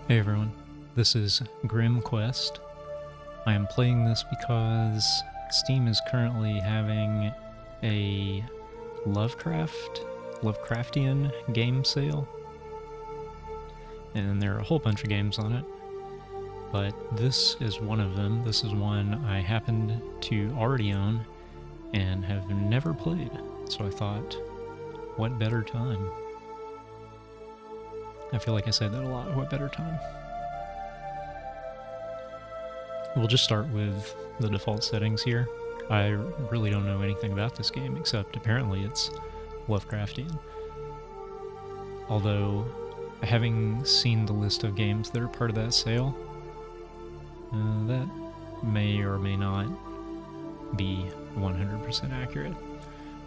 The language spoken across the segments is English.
Hey everyone, this is Grim Quest. I am playing this because Steam is currently having a Lovecraftian game sale. And there are a whole bunch of games on it, but this is one of them. This is one I happened to already own and have never played, so I thought, what better time? I feel like I say that a lot. What better time? We'll just start with the default settings here. I really don't know anything about this game, except apparently it's Lovecraftian. Although, having seen the list of games that are part of that sale, that may or may not be 100% accurate.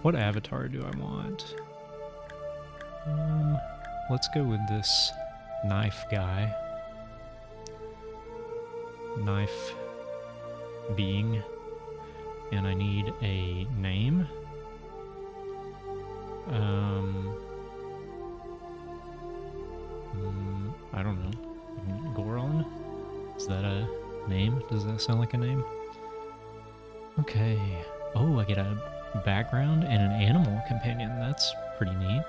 What avatar do I want? Let's go with this knife guy. Knife being. And I need a name. I don't know. Goron? Is that a name? Does that sound like a name? Okay. Oh, I get a background and an animal companion. That's pretty neat.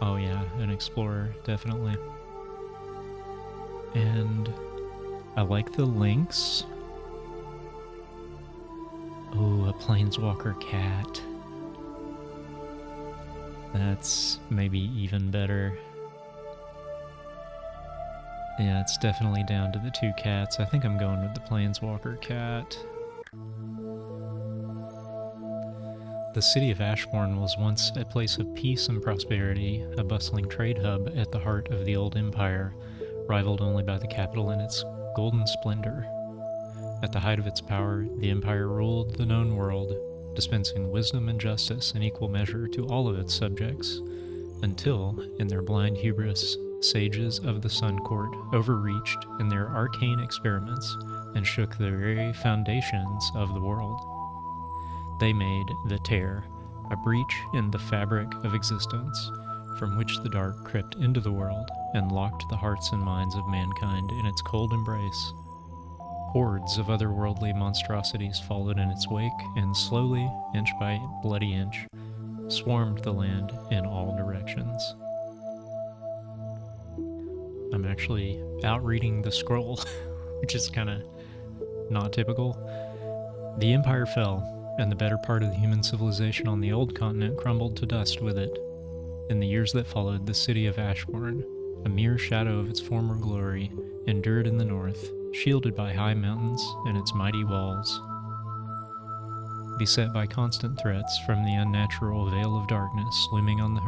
Oh yeah, an explorer, definitely. And I like the lynx. Oh, a planeswalker cat. That's maybe even better. Yeah, it's definitely down to the two cats. I think I'm going with the planeswalker cat. The city of Ashbourne was once a place of peace and prosperity, a bustling trade hub at the heart of the old empire, rivaled only by the capital in its golden splendor. At the height of its power, the empire ruled the known world, dispensing wisdom and justice in equal measure to all of its subjects, until, in their blind hubris, sages of the Sun Court overreached in their arcane experiments and shook the very foundations of the world. They made the tear, a breach in the fabric of existence, from which the dark crept into the world and locked the hearts and minds of mankind in its cold embrace. Hordes of otherworldly monstrosities followed in its wake, and slowly, inch by bloody inch, swarmed the land in all directions. I'm actually out reading the scroll, which is kind of not typical. The empire fell, and the better part of the human civilization on the old continent crumbled to dust with it. In the years that followed, the city of Ashbourne, a mere shadow of its former glory, endured in the north, shielded by high mountains and its mighty walls. Beset by constant threats from the unnatural veil of darkness looming on the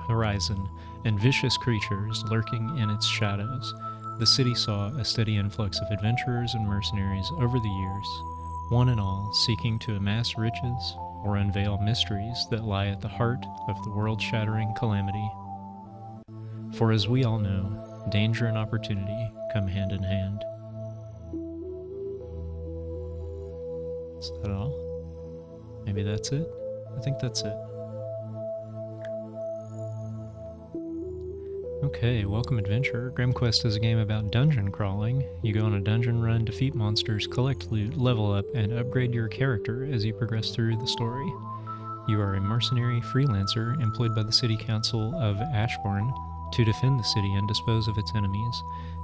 horizon and vicious creatures lurking in its shadows, the city saw a steady influx of adventurers and mercenaries over the years, one and all seeking to amass riches or unveil mysteries that lie at the heart of the world-shattering calamity. For as we all know, danger and opportunity come hand in hand. Is that all? Maybe that's it? I think that's it. Okay, welcome adventurer. GrimQuest is a game about dungeon crawling. You go on a dungeon run, defeat monsters, collect loot, level up, and upgrade your character as you progress through the story. You are a mercenary freelancer employed by the City Council of Ashbourne to defend the city and dispose of its enemies.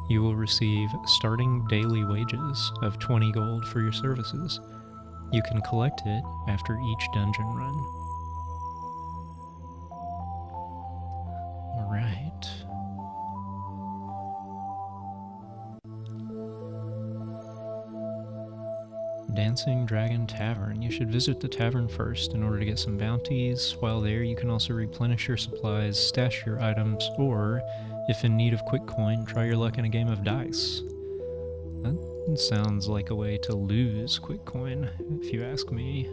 You will receive starting daily wages of 20 gold for your services. You can collect it after each dungeon run. Alright. Dancing Dragon Tavern. You should visit the tavern first in order to get some bounties. While there, you can also replenish your supplies, stash your items, or, if in need of quick coin, try your luck in a game of dice. That sounds like a way to lose quick coin, if you ask me.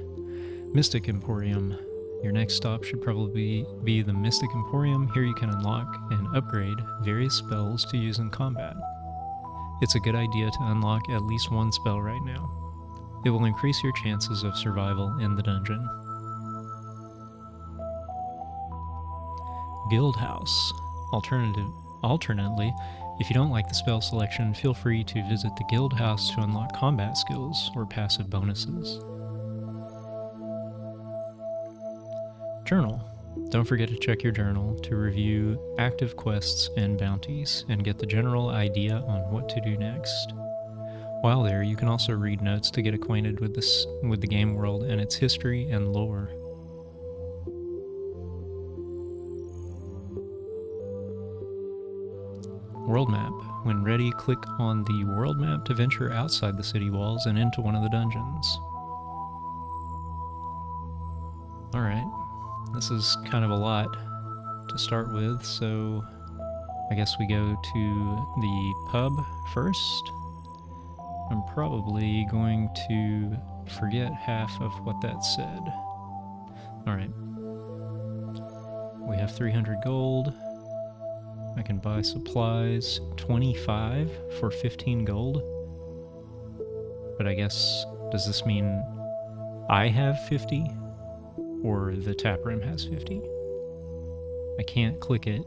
Mystic Emporium. Your next stop should probably be the Mystic Emporium. Here you can unlock and upgrade various spells to use in combat. It's a good idea to unlock at least one spell right now. It will increase your chances of survival in the dungeon. Guild House. Alternately, if you don't like the spell selection, feel free to visit the Guild House to unlock combat skills or passive bonuses. Journal. Don't forget to check your journal to review active quests and bounties and get the general idea on what to do next. While there, you can also read notes to get acquainted with the game world and its history and lore. World map. When ready, click on the world map to venture outside the city walls and into one of the dungeons. Alright, this is kind of a lot to start with, so I guess we go to the pub first. I'm probably going to forget half of what that said. Alright. We have 300 gold. I can buy supplies, 25 for 15 gold. But I guess, does this mean I have 50? Or the tap room has 50? I can't click it.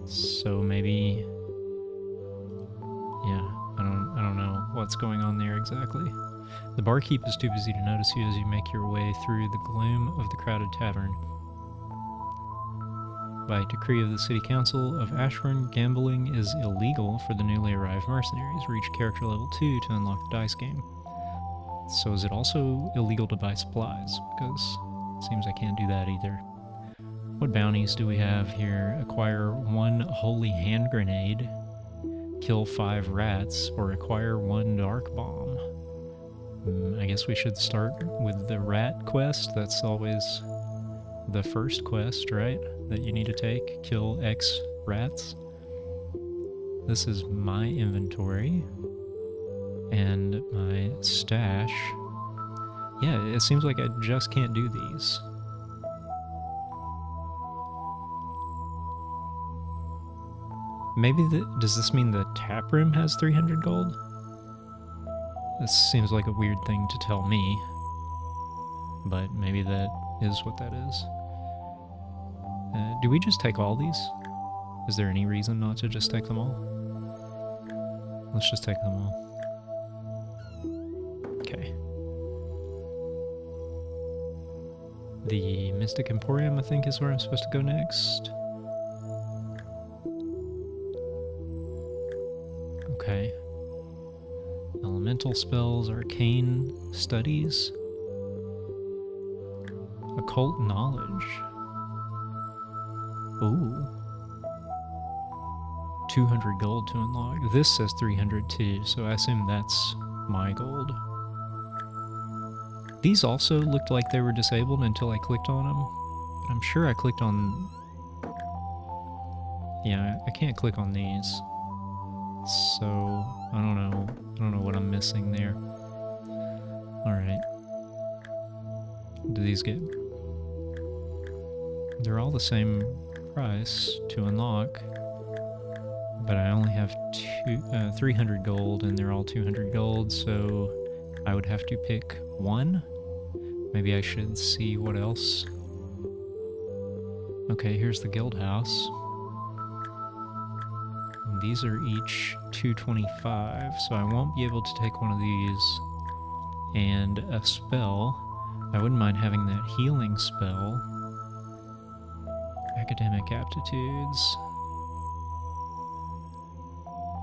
So maybe... yeah, I don't know what's going on there exactly. The barkeep is too busy to notice you as you make your way through the gloom of the crowded tavern. By decree of the City Council of Ashburn, gambling is illegal for the newly arrived mercenaries. Reach character level 2 to unlock the dice game. So is it also illegal to buy supplies? Because it seems I can't do that either. What bounties do we have here? Acquire 1 holy hand grenade, kill 5 rats, or acquire 1 dark bomb. I guess we should start with the rat quest. That's always the first quest, right? That you need to take. Kill X rats. This is my inventory. And my stash. Yeah, it seems like I just can't do these. Maybe does this mean the tap room has 300 gold? This seems like a weird thing to tell me. But maybe that is what that is. Do we just take all these? Is there any reason not to just take them all? Let's just take them all. Okay. The Mystic Emporium, I think, is where I'm supposed to go next. Okay. Elemental spells, arcane studies, occult knowledge. Ooh. 200 gold to unlock. This says 300 too, so I assume that's my gold. These also looked like they were disabled until I clicked on them. But I'm sure I clicked on... yeah, I can't click on these. So, I don't know. I don't know what I'm missing there. Alright. Do these get... they're all the same price to unlock. But I only have 300 gold and they're all 200 gold, so I would have to pick one. Maybe I should see what else. Okay, here's the guild house. And these are each 225, so I won't be able to take one of these. And a spell. I wouldn't mind having that healing spell. Academic aptitudes.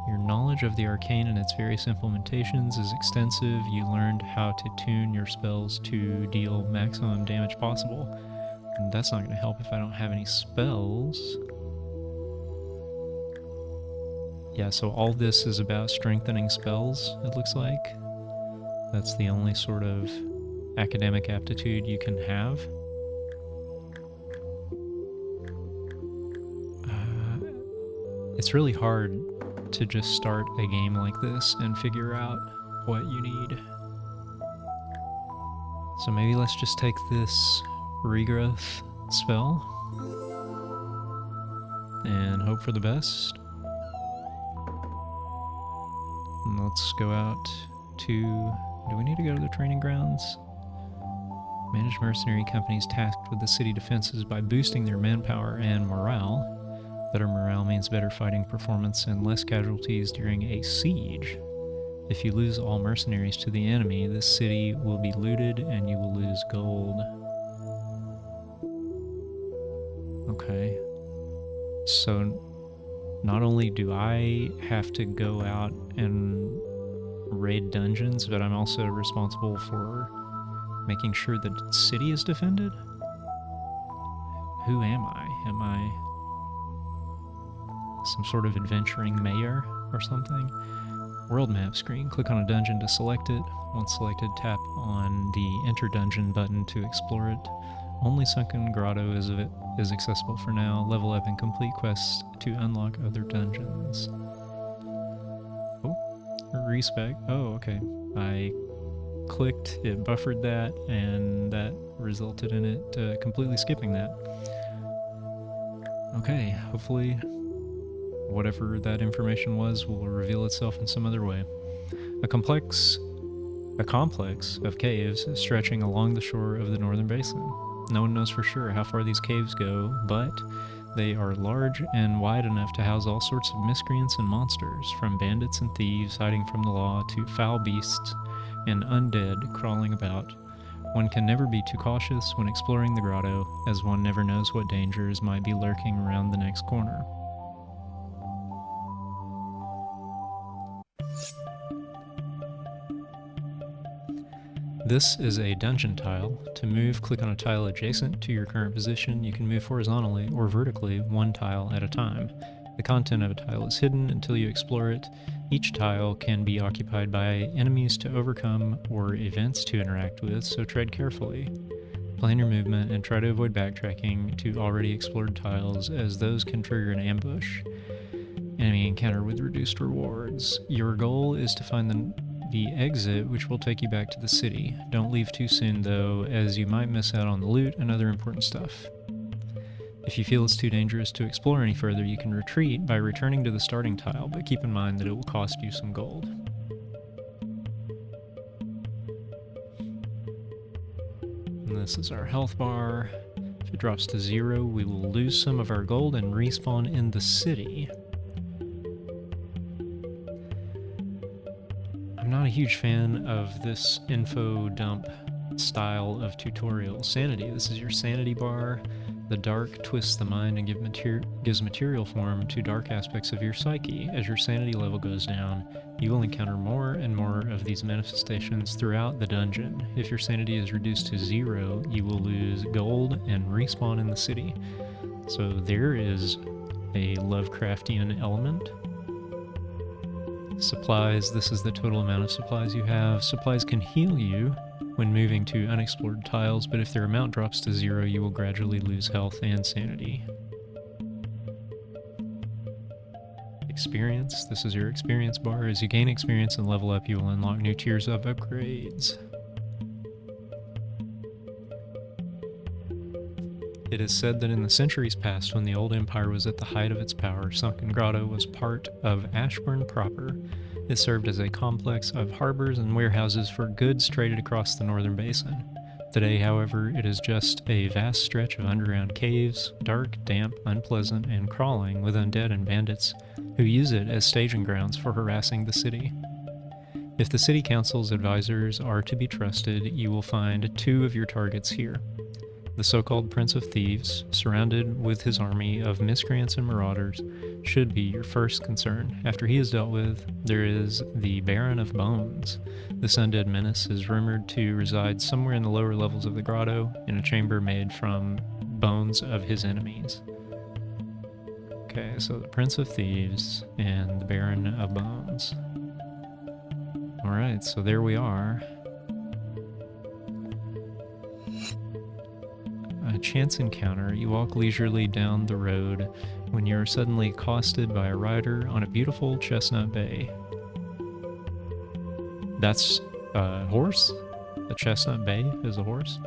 Your knowledge of the arcane and its various implementations is extensive. You learned how to tune your spells to deal maximum damage possible. And that's not going to help if I don't have any spells. Yeah, so all this is about strengthening spells, it looks like. That's the only sort of academic aptitude you can have. It's really hard to just start a game like this and figure out what you need. So maybe let's just take this regrowth spell and hope for the best. And let's go out to... do we need to go to the training grounds? Manage mercenary companies tasked with the city defenses by boosting their manpower and morale. Better morale means better fighting performance and less casualties during a siege. If you lose all mercenaries to the enemy, this city will be looted and you will lose gold. Okay. So not only do I have to go out and raid dungeons, but I'm also responsible for making sure the city is defended? Who am I? Am I some sort of adventuring mayor or something? World map screen. Click on a dungeon to select it. Once selected, tap on the enter dungeon button to explore it. Only Sunken Grotto is accessible for now. Level up and complete quests to unlock other dungeons. Oh, respec. Oh, okay. I clicked, it buffered that, and that resulted in it completely skipping that. Okay, hopefully whatever that information was will reveal itself in some other way. A complex of caves stretching along the shore of the northern basin. No one knows for sure how far these caves go, but they are large and wide enough to house all sorts of miscreants and monsters, from bandits and thieves hiding from the law to foul beasts and undead crawling about. One can never be too cautious when exploring the grotto, as one never knows what dangers might be lurking around the next corner. This is a dungeon tile. To move, click on a tile adjacent to your current position. You can move horizontally or vertically, one tile at a time. The content of a tile is hidden until you explore it. Each tile can be occupied by enemies to overcome or events to interact with, so tread carefully. Plan your movement and try to avoid backtracking to already explored tiles, as those can trigger an ambush. Enemy encounter with reduced rewards. Your goal is to find the exit, which will take you back to the city. Don't leave too soon though, as you might miss out on the loot and other important stuff. If you feel it's too dangerous to explore any further, you can retreat by returning to the starting tile, but keep in mind that it will cost you some gold. And this is our health bar. If it drops to 0, we will lose some of our gold and respawn in the city. I'm not a huge fan of this info dump style of tutorial. Sanity. This is your sanity bar. The dark twists the mind and gives material form to dark aspects of your psyche. As your sanity level goes down, you will encounter more and more of these manifestations throughout the dungeon. If your sanity is reduced to 0, you will lose gold and respawn in the city. So there is a Lovecraftian element. Supplies. This is the total amount of supplies you have. Supplies can heal you when moving to unexplored tiles, but if their amount drops to 0, you will gradually lose health and sanity. Experience. This is your experience bar. As you gain experience and level up, you will unlock new tiers of upgrades. It is said that in the centuries past, when the old empire was at the height of its power, Sunken Grotto was part of Ashburn proper. It served as a complex of harbors and warehouses for goods traded across the northern basin. Today, however, it is just a vast stretch of underground caves, dark, damp, unpleasant, and crawling with undead and bandits who use it as staging grounds for harassing the city. If the city council's advisors are to be trusted, you will find 2 of your targets here. The so-called Prince of Thieves, surrounded with his army of miscreants and marauders, should be your first concern. After he is dealt with, there is the Baron of Bones. This undead menace is rumored to reside somewhere in the lower levels of the grotto, in a chamber made from bones of his enemies. Okay, so the Prince of Thieves and the Baron of Bones. Alright, so there we are. A chance encounter. You walk leisurely down the road when you are suddenly accosted by a rider on a beautiful chestnut bay. That's a horse? A chestnut bay is a horse?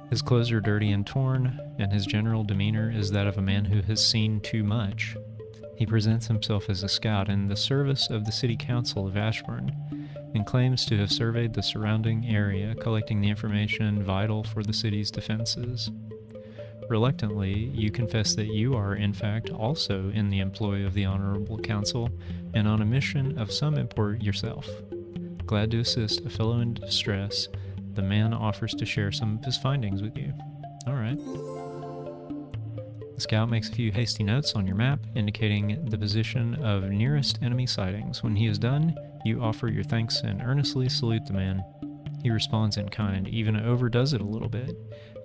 His clothes are dirty and torn, and his general demeanor is that of a man who has seen too much. He presents himself as a scout in the service of the city council of Ashburn. and claims to have surveyed the surrounding area, collecting the information vital for the city's defenses. Reluctantly, you confess that you are, in fact, also in the employ of the Honorable Council and on a mission of some import yourself. Glad to assist a fellow in distress, the man offers to share some of his findings with you. Alright. The scout makes a few hasty notes on your map, indicating the position of nearest enemy sightings. When he is done, you offer your thanks and earnestly salute the man. He responds in kind, even overdoes it a little bit,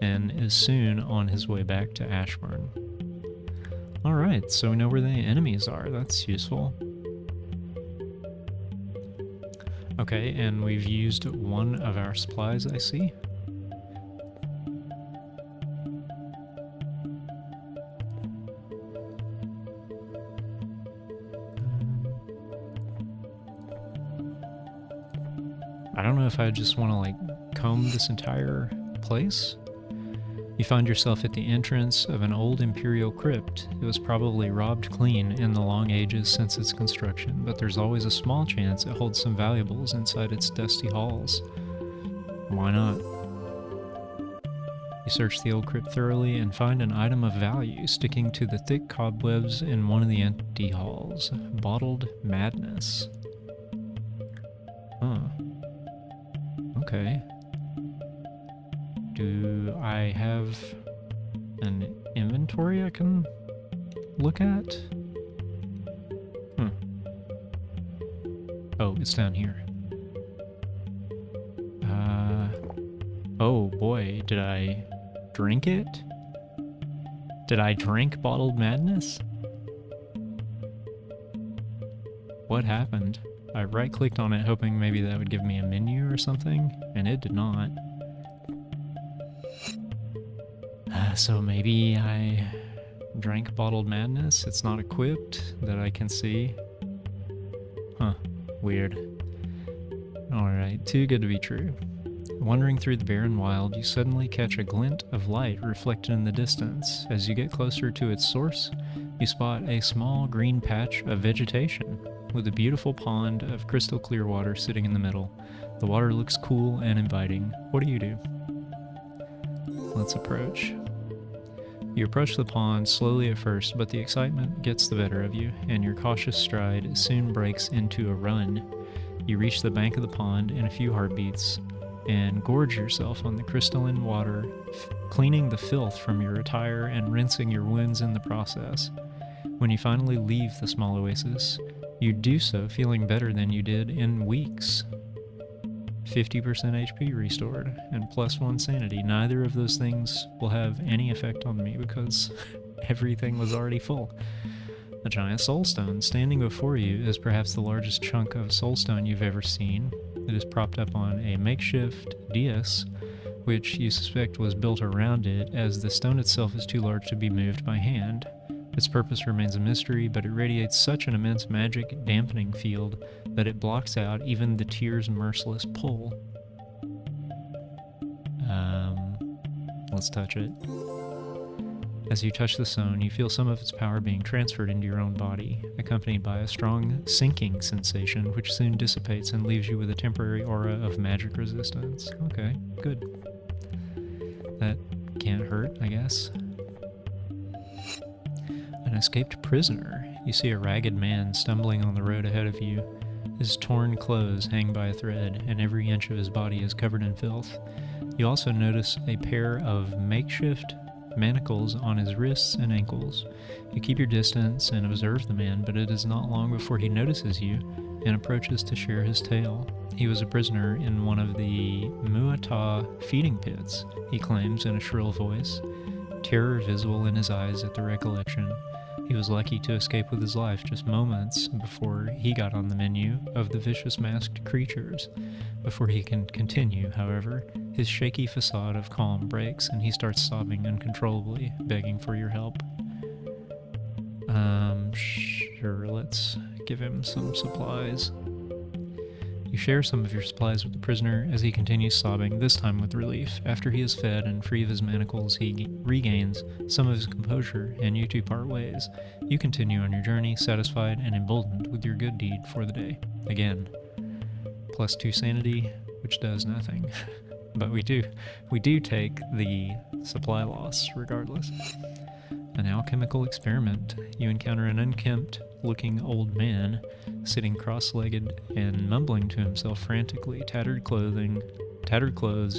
and is soon on his way back to Ashburn. Alright, so we know where the enemies are. That's useful. Okay, and we've used one of our supplies, I see. I don't know if I just want to, like, comb this entire place. You find yourself at the entrance of an old imperial crypt. It was probably robbed clean in the long ages since its construction, but there's always a small chance it holds some valuables inside its dusty halls. Why not? You search the old crypt thoroughly and find an item of value sticking to the thick cobwebs in one of the empty halls. Bottled madness. Huh. Okay. Do I have an inventory I can look at? Oh, it's down here. Oh boy, did I drink it? Did I drink bottled madness? What happened? I right-clicked on it hoping maybe that would give me a menu or something, and it did not. So maybe I drank bottled madness? It's not equipped that I can see. Huh, weird. Alright, too good to be true. Wandering through the barren wild, you suddenly catch a glint of light reflected in the distance. As you get closer to its source, you spot a small green patch of vegetation, with a beautiful pond of crystal clear water sitting in the middle. The water looks cool and inviting. What do you do? Let's approach. You approach the pond slowly at first, but the excitement gets the better of you, and your cautious stride soon breaks into a run. You reach the bank of the pond in a few heartbeats, and gorge yourself on the crystalline water, cleaning the filth from your attire and rinsing your wounds in the process. When you finally leave the small oasis, you do so feeling better than you did in weeks. 50% HP restored, and +1 sanity. Neither of those things will have any effect on me because everything was already full. A giant soulstone standing before you is perhaps the largest chunk of soulstone you've ever seen. It is propped up on a makeshift dais, which you suspect was built around it, as the stone itself is too large to be moved by hand. Its purpose remains a mystery, but it radiates such an immense magic dampening field that it blocks out even the tear's merciless pull. Let's touch it. As you touch the stone, you feel some of its power being transferred into your own body, accompanied by a strong sinking sensation, which soon dissipates and leaves you with a temporary aura of magic resistance. Okay, good. That can't hurt, I guess. An escaped prisoner. You see a ragged man stumbling on the road ahead of you. His torn clothes hang by a thread, and every inch of his body is covered in filth. You also notice a pair of makeshift manacles on his wrists and ankles. You keep your distance and observe the man, but it is not long before he notices you and approaches to share his tale. He was a prisoner in one of the Muata feeding pits, he claims in a shrill voice, terror visible in his eyes at the recollection. He was lucky to escape with his life just moments before he got on the menu of the vicious masked creatures. Before he can continue, however, his shaky facade of calm breaks and he starts sobbing uncontrollably, begging for your help. Sure, let's give him some supplies. You share some of your supplies with the prisoner as he continues sobbing, this time with relief. After he is fed and free of his manacles, he regains some of his composure, and you two part ways. You continue on your journey, satisfied and emboldened with your good deed for the day. Again, plus 2 sanity, which does nothing. But we do take the supply loss regardless. An alchemical experiment. You encounter an unkempt-looking old man sitting cross-legged and mumbling to himself frantically, tattered clothes,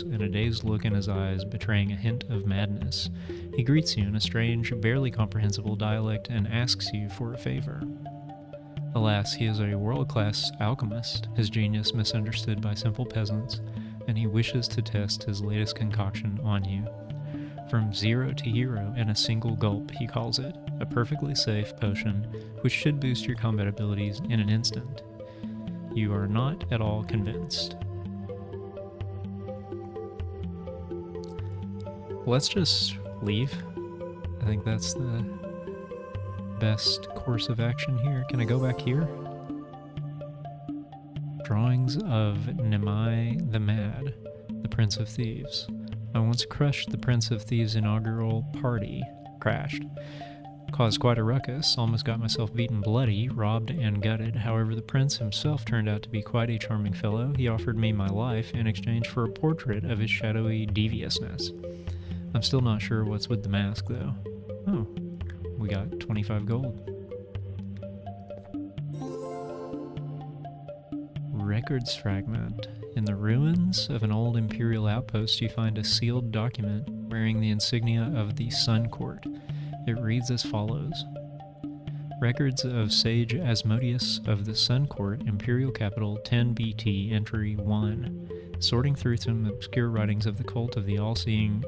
and a dazed look in his eyes betraying a hint of madness. He greets you in a strange, barely comprehensible dialect and asks you for a favor. Alas, he is a world-class alchemist, his genius misunderstood by simple peasants, and he wishes to test his latest concoction on you. From 0 to hero in a single gulp, he calls it, a perfectly safe potion which should boost your combat abilities in an instant. You are not at all convinced. Let's just leave. I think that's the best course of action here. Can I go back here? Drawings of Nimai the Mad, the Prince of Thieves. I once crushed the Prince of Thieves' inaugural party. Crashed. Caused quite a ruckus, almost got myself beaten bloody, robbed and gutted. However, the prince himself turned out to be quite a charming fellow. He offered me my life in exchange for a portrait of his shadowy deviousness. I'm still not sure what's with the mask, though. Oh, we got 25 gold. Records fragment. In the ruins of an old imperial outpost, you find a sealed document wearing the insignia of the Sun Court. It reads as follows. Records of Sage Asmodeus of the Sun Court, Imperial Capital, 10 BT, Entry 1. Sorting through some obscure writings of the Cult of the All-Seeing.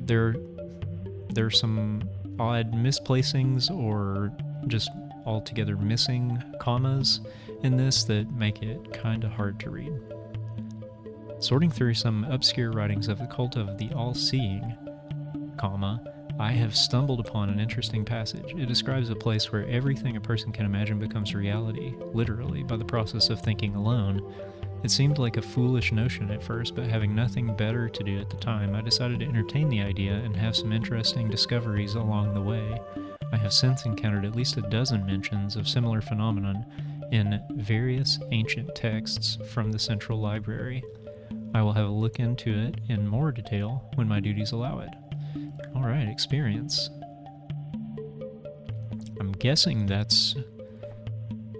There's some odd misplacings or just altogether missing commas in this that make it kinda hard to read. Sorting through some obscure writings of the Cult of the All-Seeing, comma, I have stumbled upon an interesting passage. It describes a place where everything a person can imagine becomes reality, literally, by the process of thinking alone. It seemed like a foolish notion at first, but having nothing better to do at the time, I decided to entertain the idea and have some interesting discoveries along the way. I have since encountered at least a dozen mentions of similar phenomenon in various ancient texts from the Central Library. I will have a look into it in more detail when my duties allow it. Alright, experience. I'm guessing that's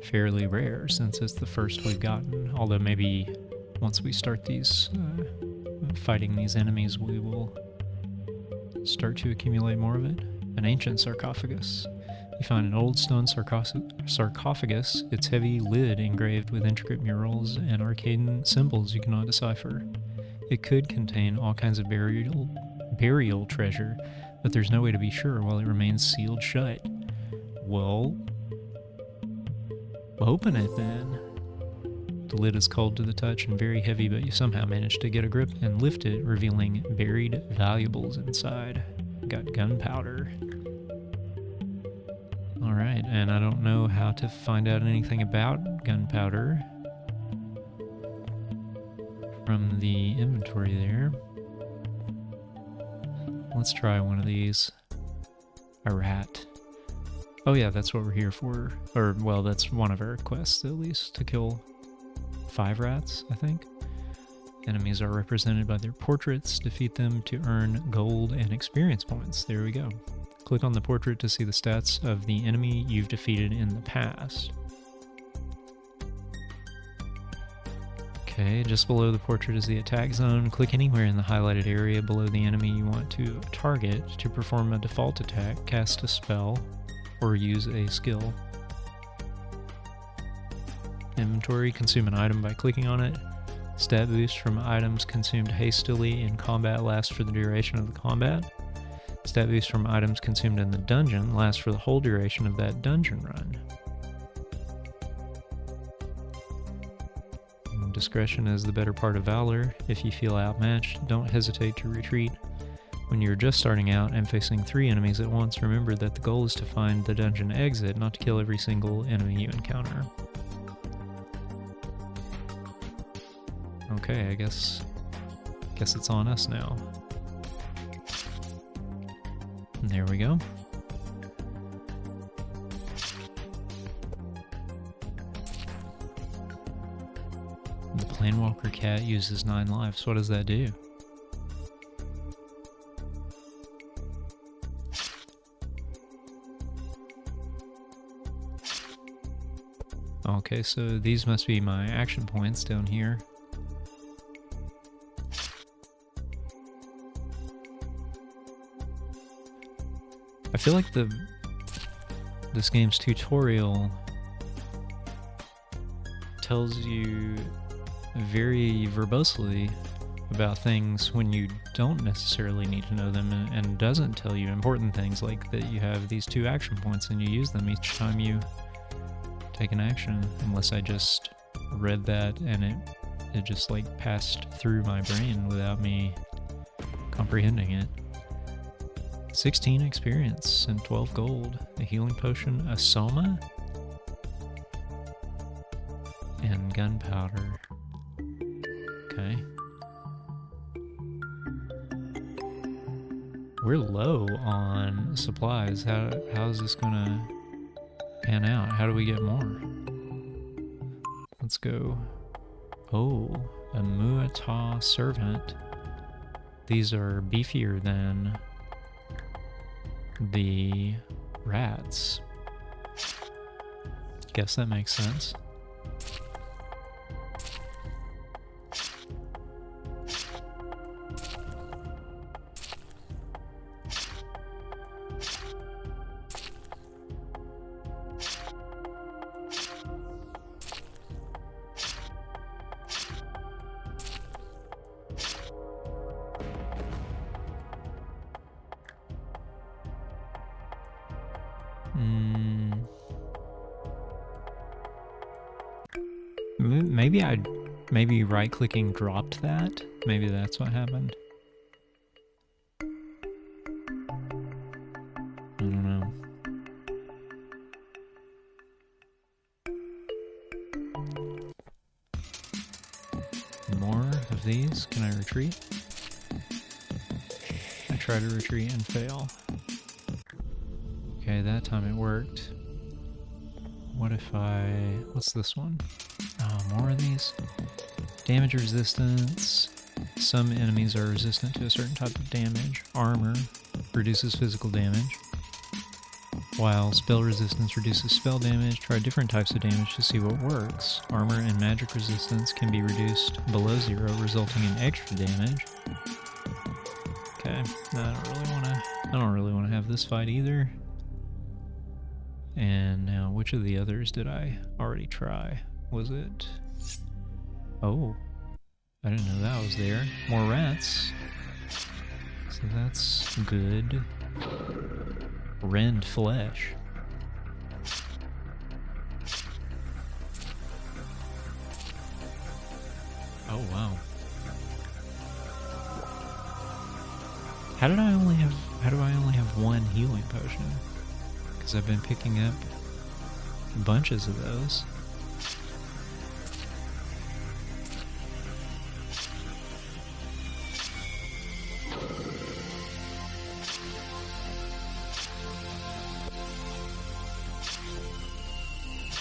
fairly rare since it's the first we've gotten, although maybe once we start these fighting these enemies we will start to accumulate more of it. An ancient sarcophagus. You find an old stone sarcophagus, its heavy lid engraved with intricate murals and arcane symbols you cannot decipher. It could contain all kinds of burial treasure, but there's no way to be sure while it remains sealed shut. Well, open it then. The lid is cold to the touch and very heavy, but you somehow manage to get a grip and lift it, revealing buried valuables inside. Got gunpowder. Alright, and I don't know how to find out anything about gunpowder from the inventory there. Let's try one of these. A rat. Oh yeah, that's what we're here for. Or, well, that's one of our quests at least, to kill 5 rats, I think. Enemies are represented by their portraits. Defeat them to earn gold and experience points. There we go. Click on the portrait to see the stats of the enemy you've defeated in the past. Okay, just below the portrait is the attack zone. Click anywhere in the highlighted area below the enemy you want to target to perform a default attack, cast a spell, or use a skill. Inventory, consume an item by clicking on it. Stat boost from items consumed hastily in combat lasts for the duration of the combat. Stat boost from items consumed in the dungeon lasts for the whole duration of that dungeon run. Discretion is the better part of valor. If you feel outmatched, don't hesitate to retreat. When you're just starting out and facing 3 enemies at once, remember that the goal is to find the dungeon exit, not to kill every single enemy you encounter. Okay, I guess it's on us now. And there we go. Planewalker cat uses 9 lives. What does that do? Okay, so these must be my action points down here. I feel like this game's tutorial tells you very verbosely about things when you don't necessarily need to know them, and doesn't tell you important things like that you have these 2 action points and you use them each time you take an action, unless I just read that and it just like passed through my brain without me comprehending it. 16 experience and 12 gold, a healing potion, a soma, and gunpowder. Okay. We're low on supplies. How is this gonna pan out? How do we get more? Let's go. Oh, a Muata servant. These are beefier than the rats. Guess that makes sense. Maybe right-clicking dropped that? Maybe that's what happened? I don't know. More of these? Can I retreat? I try to retreat and fail. Okay, that time it worked. What if what's this one? Oh, more of these? Damage resistance. Some enemies are resistant to a certain type of damage. Armor reduces physical damage, while spell resistance reduces spell damage. Try different types of damage to see what works. Armor and magic resistance can be reduced below 0, resulting in extra damage. Okay, I don't really wanna have this fight either. And now, which of the others did I already try? Was it? Oh, I didn't know that was there. More rats. So that's good. Rend flesh. Oh wow. How do I only have 1 healing potion? Because I've been picking up bunches of those.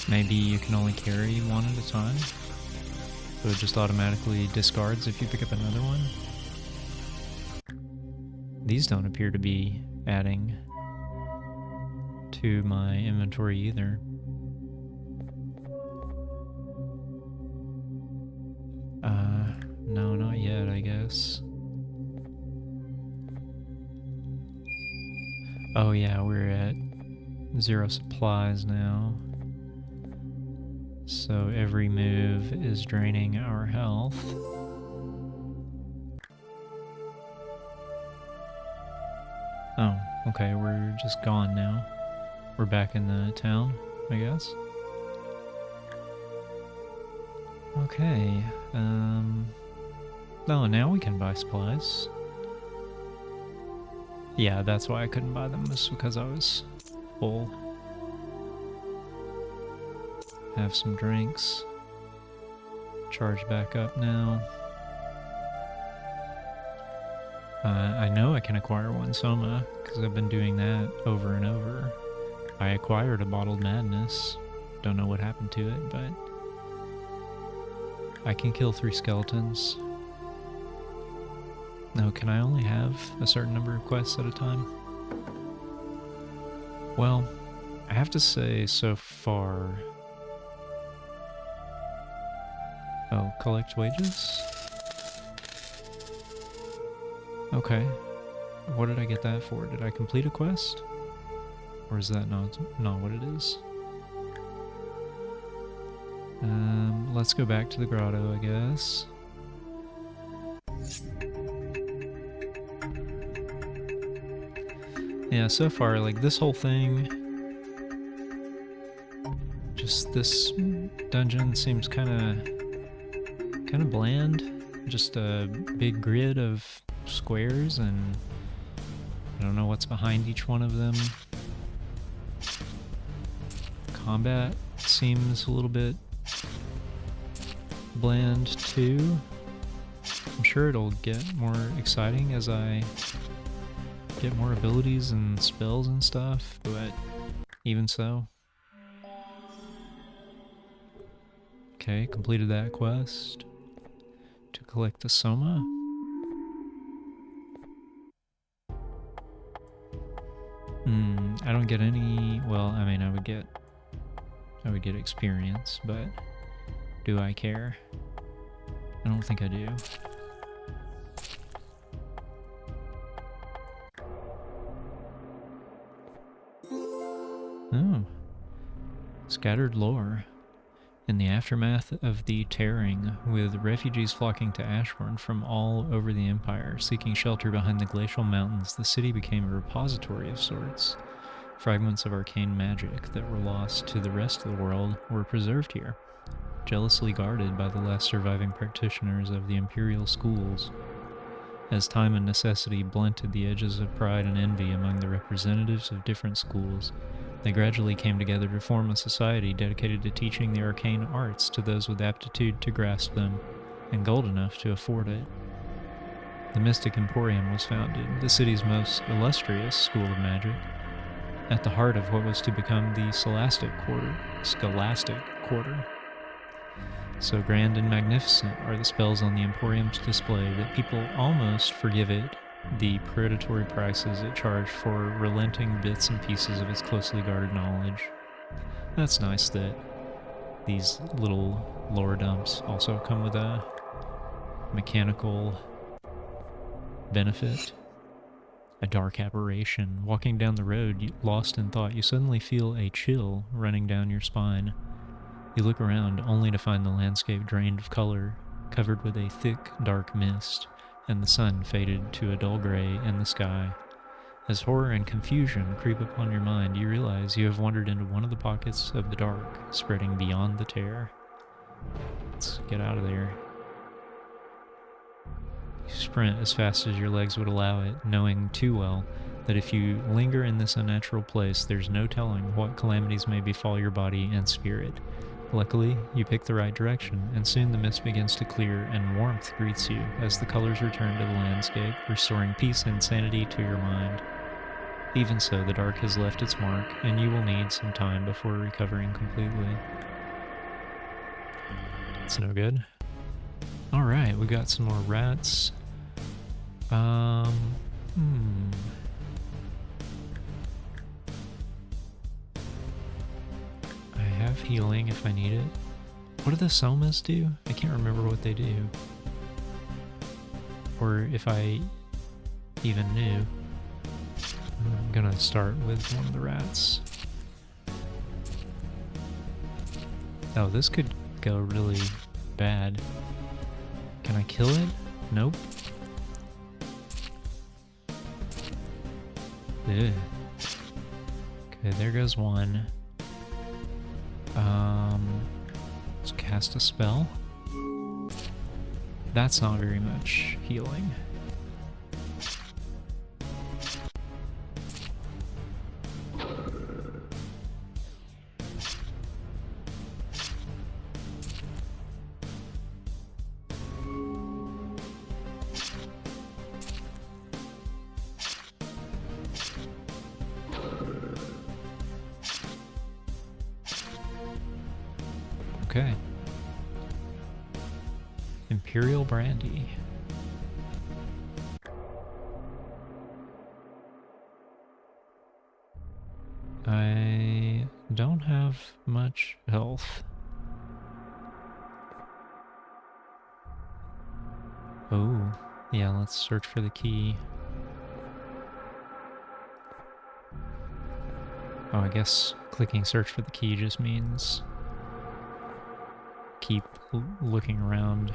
Maybe you can only carry 1 at a time, so it just automatically discards if you pick up another one. These don't appear to be adding to my inventory either. No, not yet, I guess. Oh yeah, we're at 0 supplies now. So every move is draining our health. Oh, okay, we're just gone now. We're back in the town, I guess. Okay, oh, now we can buy supplies. Yeah, that's why I couldn't buy them, was because I was full. Have some drinks. Charge back up now. I know I can acquire 1 soma, because I've been doing that over and over. I acquired a bottled madness. Don't know what happened to it, but I can kill 3 skeletons. No, can I only have a certain number of quests at a time? Well, I have to say so far... Oh, collect wages? Okay. What did I get that for? Did I complete a quest? Or is that not what it is? Let's go back to the grotto, I guess. Yeah, so far, like, this whole thing... Just this dungeon seems kinda bland. Just a big grid of squares, and I don't know what's behind each one of them. Combat seems a little bit bland too. I'm sure it'll get more exciting as I get more abilities and spells and stuff, but even so. Okay, completed that quest. To collect the Soma. I don't get any... Well, I mean, I would get experience, but do I care? I don't think I do. Oh. Scattered lore. In the aftermath of the tearing, with refugees flocking to Ashbourne from all over the Empire, seeking shelter behind the glacial mountains, the city became a repository of sorts. Fragments of arcane magic that were lost to the rest of the world were preserved here, jealously guarded by the last surviving practitioners of the imperial schools. As time and necessity blunted the edges of pride and envy among the representatives of different schools, they gradually came together to form a society dedicated to teaching the arcane arts to those with aptitude to grasp them, and gold enough to afford it. The Mystic Emporium was founded, the city's most illustrious school of magic, at the heart of what was to become the Scholastic Quarter. So grand and magnificent are the spells on the Emporium's display that people almost forgive it the predatory prices it charged for relenting bits and pieces of its closely guarded knowledge. That's nice that these little lore dumps also come with a mechanical benefit. A dark aberration. Walking down the road, lost in thought, you suddenly feel a chill running down your spine. You look around only to find the landscape drained of color, covered with a thick, dark mist, and the sun faded to a dull gray in the sky. As horror and confusion creep upon your mind, you realize you have wandered into one of the pockets of the dark, spreading beyond the tear. Let's get out of there. You sprint as fast as your legs would allow it, knowing too well that if you linger in this unnatural place, there's no telling what calamities may befall your body and spirit. Luckily, you pick the right direction, and soon the mist begins to clear and warmth greets you as the colors return to the landscape, restoring peace and sanity to your mind. Even so, the dark has left its mark, and you will need some time before recovering completely. It's no good. Alright, we got some more rats. I have healing if I need it. What do the somas do? I can't remember what they do. Or if I even knew. I'm gonna start with one of the rats. Oh, this could go really bad. Can I kill it? Nope. Ugh. Okay, there goes one. Let's cast a spell. That's not very much healing. Okay. Imperial Brandy. I don't have much health. Oh, yeah, let's search for the key. Oh, I guess clicking search for the key just means keep looking around.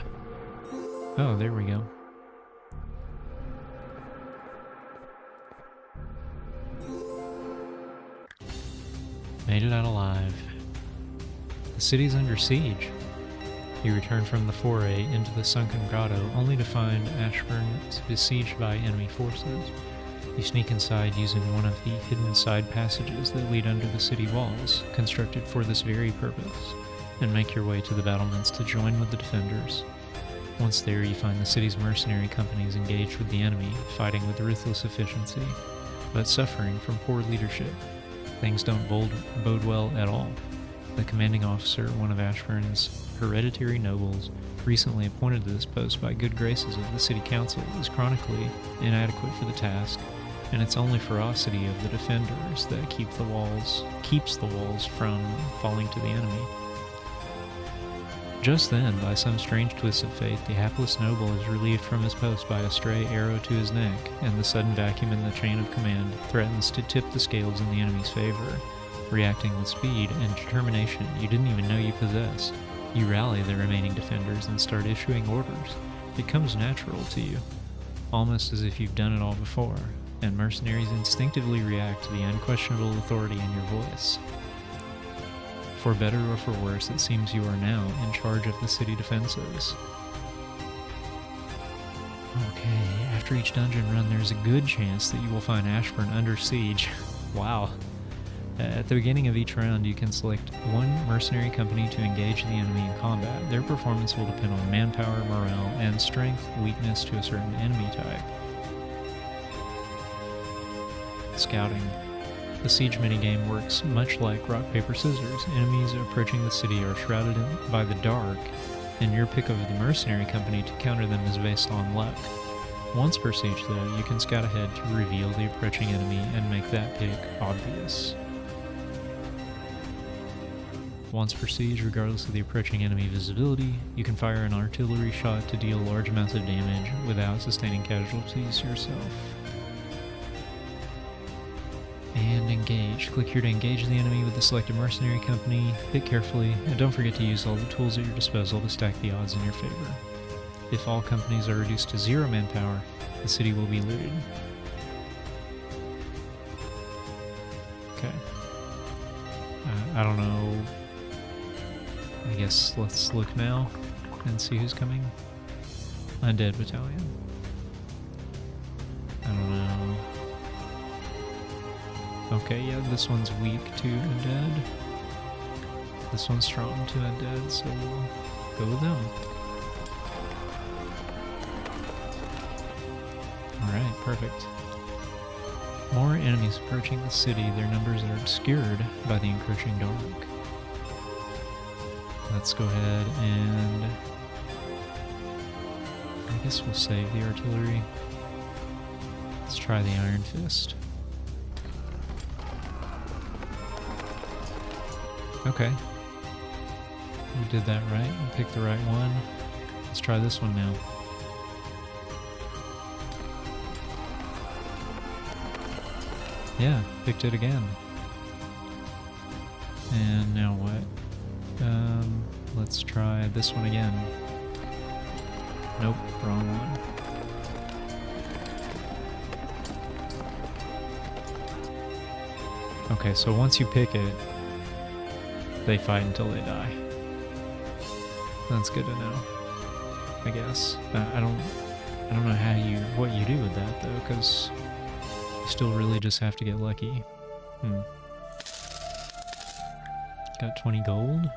Oh, there we go. Made it out alive. The city's under siege. You return from the foray into the sunken grotto, only to find Ashburn besieged by enemy forces. You sneak inside using one of the hidden side passages that lead under the city walls, constructed for this very purpose, and make your way to the battlements to join with the defenders. Once there, you find the city's mercenary companies engaged with the enemy, fighting with ruthless efficiency, but suffering from poor leadership. Things don't bode well at all. The commanding officer, one of Ashburn's hereditary nobles, recently appointed to this post by good graces of the city council, is chronically inadequate for the task, and it's only ferocity of the defenders that keeps the walls from falling to the enemy. Just then, by some strange twist of fate, the hapless noble is relieved from his post by a stray arrow to his neck, and the sudden vacuum in the chain of command threatens to tip the scales in the enemy's favor. Reacting with speed and determination you didn't even know you possessed, you rally the remaining defenders and start issuing orders. It comes natural to you, almost as if you've done it all before, and mercenaries instinctively react to the unquestionable authority in your voice. For better or for worse, it seems you are now in charge of the city defenses. Okay, after each dungeon run, there's a good chance that you will find Ashburn under siege. Wow. At the beginning of each round, you can select one mercenary company to engage the enemy in combat. Their performance will depend on manpower, morale, and strength, weakness to a certain enemy type. Scouting. The siege minigame works much like rock, paper, scissors. Enemies approaching the city are shrouded by the dark, and your pick of the mercenary company to counter them is based on luck. Once per siege, though, you can scout ahead to reveal the approaching enemy and make that pick obvious. Once per siege, regardless of the approaching enemy visibility, you can fire an artillery shot to deal large amounts of damage without sustaining casualties yourself. And engage. Click here to engage the enemy with the selected mercenary company. Pick carefully, and don't forget to use all the tools at your disposal to stack the odds in your favor. If all companies are reduced to 0 manpower, the city will be looted. Okay. I don't know. I guess let's look now and see who's coming. Undead Battalion. I don't know. Okay, yeah, this one's weak to undead. This one's strong to undead, so we'll go with them. Alright, perfect. More enemies approaching the city. Their numbers are obscured by the encroaching dark. Let's go ahead and I guess we'll save the artillery. Let's try the Iron Fist. Okay. We did that right. We picked the right one. Let's try this one now. Yeah, picked it again. And now what? Let's try this one again. Nope, wrong one. Okay, so once you pick it, they fight until they die. That's good to know, I guess. I don't know what you do with that though, because you still really just have to get lucky. Got 20 gold.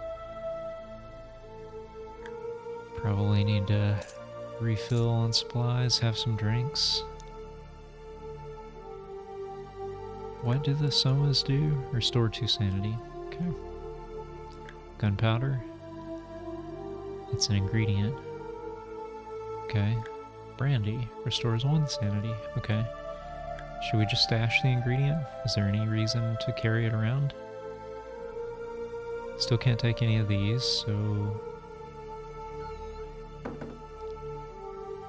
Probably need to refill on supplies, have some drinks. What do the somas do? Restore 2 sanity. Okay. Gunpowder. It's an ingredient. Okay. Brandy restores 1 sanity. Okay. Should we just stash the ingredient? Is there any reason to carry it around? Still can't take any of these, so...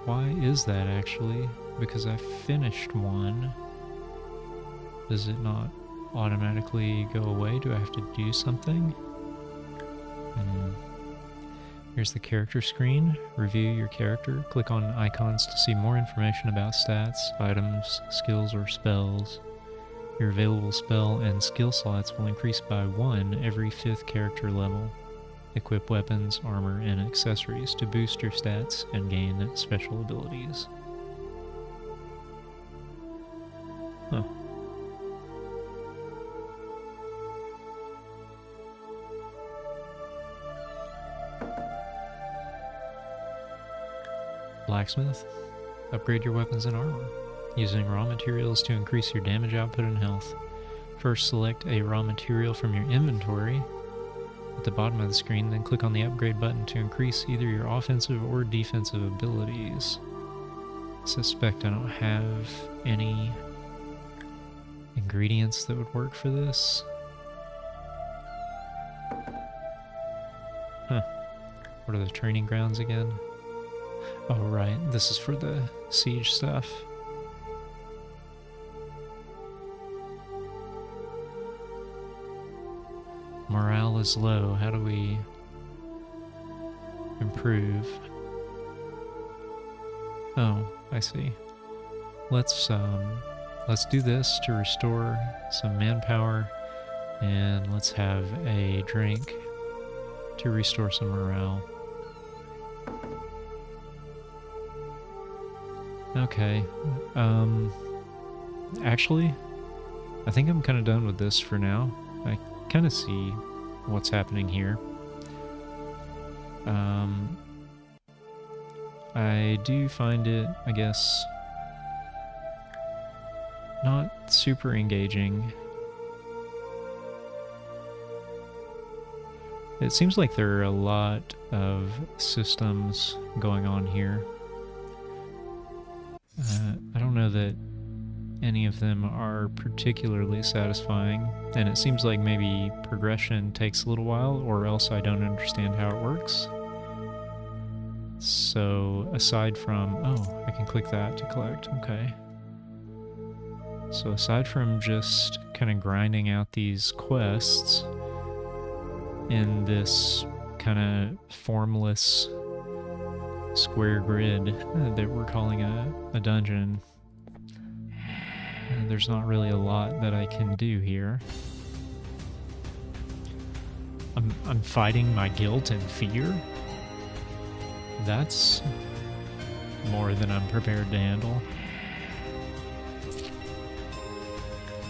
Why is that, actually? Because I finished one. Does it not automatically go away? Do I have to do something? Here's the character screen. Review your character. Click on icons to see more information about stats, items, skills, or spells. Your available spell and skill slots will increase by 1 every 5th character level. Equip weapons, armor, and accessories to boost your stats and gain special abilities. Huh. Blacksmith. Upgrade your weapons and armor, using raw materials to increase your damage output and health. First, select a raw material from your inventory at the bottom of the screen, then click on the upgrade button to increase either your offensive or defensive abilities. I suspect I don't have any ingredients that would work for this. Huh. What are the training grounds again? Oh, right. This is for the siege stuff. Morale is low. How do we improve? Oh, I see. Let's do this to restore some manpower, and let's have a drink to restore some morale. Okay, actually, I think I'm kind of done with this for now. I kind of see what's happening here. I do find it, I guess, not super engaging. It seems like there are a lot of systems going on here. I don't know that any of them are particularly satisfying, and it seems like maybe progression takes a little while, or else I don't understand how it works. So aside from... oh, I can click that to collect, okay. So aside from just kind of grinding out these quests in this kind of formless square grid that we're calling a dungeon, there's not really a lot that I can do here. I'm fighting my guilt and fear? That's more than I'm prepared to handle.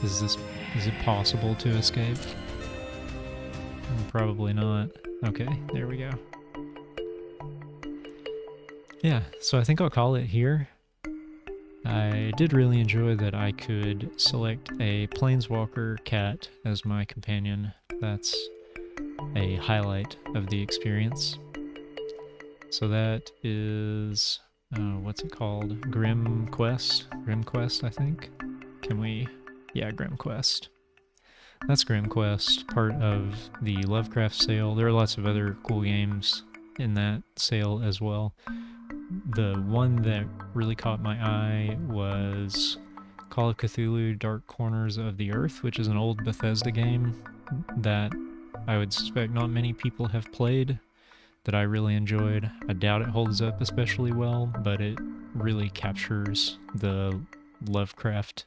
Is it possible to escape? Probably not. Okay, there we go. Yeah, so I think I'll call it here. I did really enjoy that I could select a planeswalker cat as my companion. That's a highlight of the experience. So that is, what's it called? Grim Quest? Grim Quest, I think? Can we... yeah, Grim Quest. That's Grim Quest, part of the Lovecraft sale. There are lots of other cool games in that sale as well. The one that really caught my eye was Call of Cthulhu Dark Corners of the Earth, which is an old Bethesda game that I would suspect not many people have played, that I really enjoyed. I doubt it holds up especially well, but it really captures the Lovecraft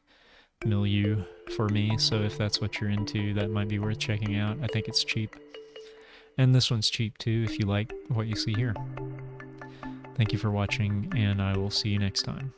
milieu for me, so if that's what you're into, that might be worth checking out. I think it's cheap. And this one's cheap too, if you like what you see here. Thank you for watching, and I will see you next time.